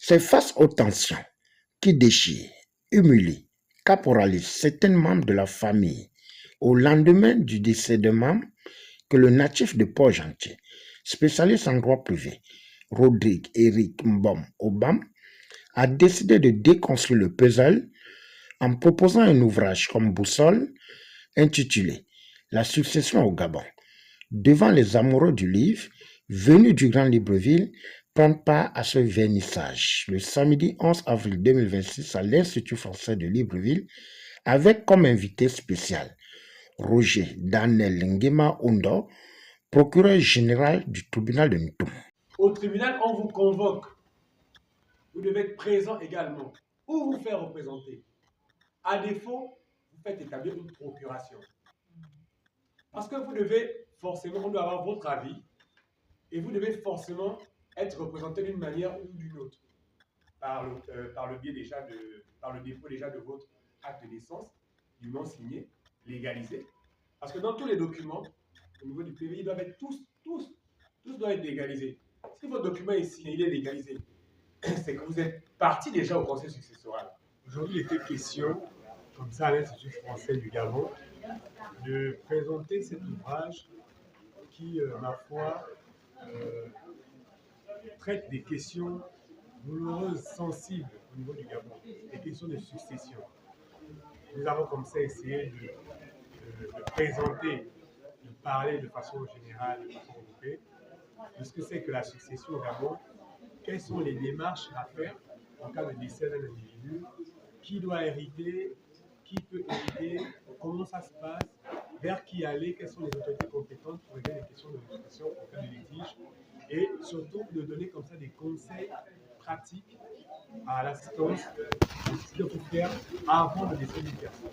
C'est face aux tensions qui déchirent, humilient, caporalisent certains membres de la famille au lendemain du décès d'un membre que le natif de Port-Gentil, spécialiste en droit privé, Rodrigue Eric Mbom Obam, a décidé de déconstruire le puzzle en proposant un ouvrage comme boussole intitulé La succession au Gabon. Devant les amoureux du livre, venus du Grand Libreville, prendre part à ce vernissage le samedi 11 avril 2026 à l'Institut français de Libreville, avec comme invité spécial Roger Daniel Nguema Ondo, procureur général du tribunal de Ntoum. Au tribunal, on vous convoque. Vous devez être présent également ou vous faire représenter. À défaut, vous faites établir une procuration. Parce que vous devez forcément, on doit avoir votre avis et vous devez forcément être représenté d'une manière ou d'une autre par le biais déjà par le dépôt déjà de votre acte de naissance, dûment signé, légalisé. Parce que dans tous les documents, au niveau du PV, ils doivent être tous doivent être légalisés. Si votre document est signé, il est légalisé, c'est que vous êtes parti déjà au conseil successoral. Aujourd'hui, il était question, comme ça à l'Institut français du Gabon, de présenter cet ouvrage qui, ma foi, traite des questions douloureuses, sensibles au niveau du Gabon, des questions de succession. Nous avons comme ça essayé de présenter, de parler de façon générale, de façon groupée, de ce que c'est que la succession au Gabon, quelles sont les démarches à faire en cas de décès d'un individu, qui doit hériter, qui peut hériter, comment ça se passe, vers qui aller, quelles sont les autorités compétentes pour régler les questions de succession en cas de litige, et surtout de donner comme ça des conseils pratiques à l'assistance de ce qu'il faut faire avant le décès d'une personne.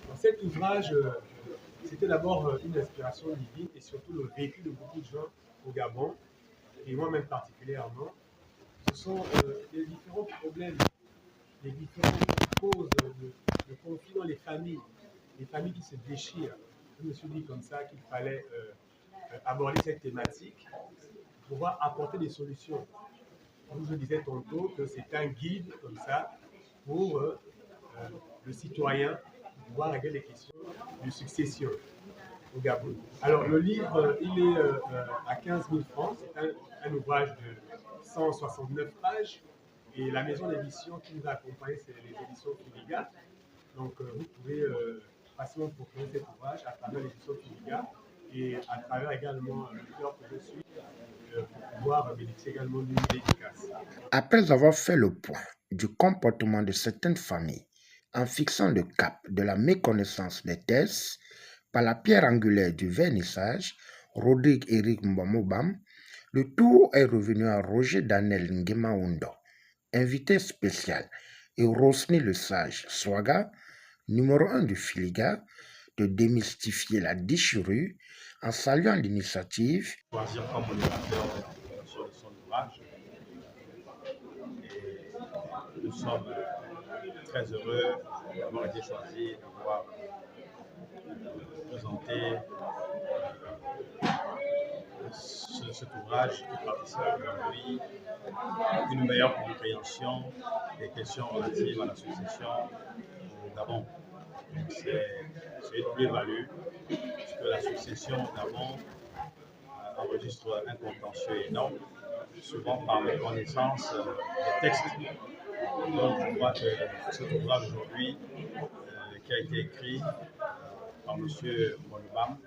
Dans cet ouvrage, c'était d'abord une inspiration divine et surtout le vécu de beaucoup de gens au Gabon, et moi-même particulièrement. Ce sont les différents problèmes, les différentes causes de conflits dans les familles qui se déchirent. Je me suis dit comme ça qu'il fallait aborder cette thématique pour pouvoir apporter des solutions. Comme je disais tantôt, que c'est un guide comme ça pour le citoyen pour pouvoir régler les questions de succession au Gabon. Alors le livre, il est à 15 000 francs, c'est un ouvrage de 169 pages et la maison d'édition qui nous a accompagnés, c'est les éditions Filiga. Donc vous pouvez facilement procurer cet ouvrage à travers l'édition Filiga et à travers également l'auteur que je suis pour pouvoir bénéficier également d'une dédicace. Après avoir fait le point du comportement de certaines familles en fixant le cap de la méconnaissance des thèses par la pierre angulaire du vernissage, Rodrigue Eric Mbamobam, le tour est revenu à Roger Daniel Nguema Ondo, invité spécial, et Rosny Le Sage Swaga, numéro 1 du Filiga, de démystifier la déchirure en saluant l'initiative. Choisir comme modérateur sur son ouvrage. Et nous sommes très heureux d'avoir été choisis, d'avoir présenté cet ouvrage qui participe aujourd'hui à une meilleure compréhension des questions relatives à la succession au Gabon. C'est une plus-value, puisque la succession au Gabon enregistre un contentieux énorme, souvent par méconnaissance des textes. Donc je crois que cet ouvrage aujourd'hui, qui a été écrit par M. Monubam,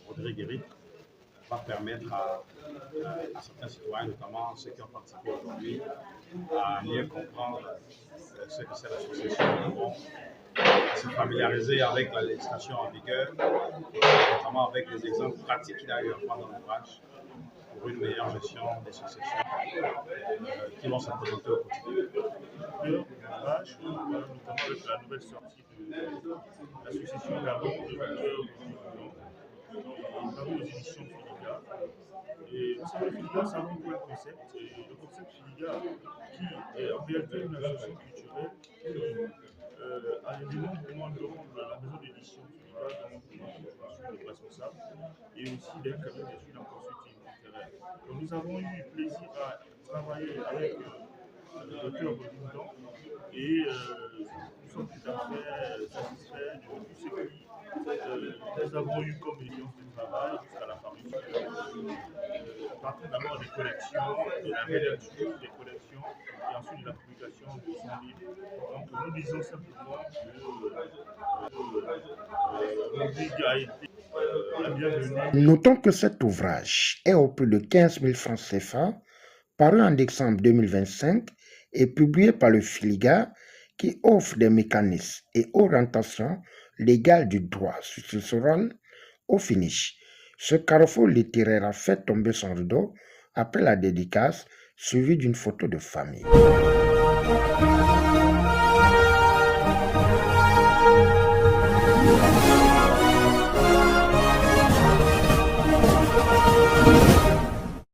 Rodrigue Eric, va permettre à certains citoyens, notamment ceux qui ont participé aujourd'hui, à mieux comprendre ce que c'est la succession, à se familiariser avec la législation en vigueur, notamment avec les exemples pratiques qu'il a eu à prendre dans l'ouvrage pour une meilleure gestion des successions qui vont se présenter au quotidien. L'ouvrage, notamment avec la nouvelle sortie de la succession Gabon de l'auteur aux éditions Filiga. Et vous savez, Filiga, c'est avant tout un concept. Et le concept Filiga, qui est en réalité une association culturelle, a des membres dont la maison d'édition Filiga, dont je suis le responsable, et aussi des cabinets d'études en consulting littéraire. Donc nous avons eu plaisir à travailler avec l'auteur Godindan. Et nous sommes tout à fait satisfaits de tout ce que nous avons eu comme édition de travail jusqu'à la parution. Partant d'abord des collections, de la rédaction des collections et ensuite de la publication de son livre. Donc nous disons simplement que Rodrigue a été la bienvenue. Notons que cet ouvrage est au prix de 15 000 francs CFA, paru en décembre 2025 et publié par le Filiga, qui offre des mécanismes et orientations légales du droit successoral au finish. Ce carrefour littéraire a fait tomber son rideau après la dédicace, suivie d'une photo de famille.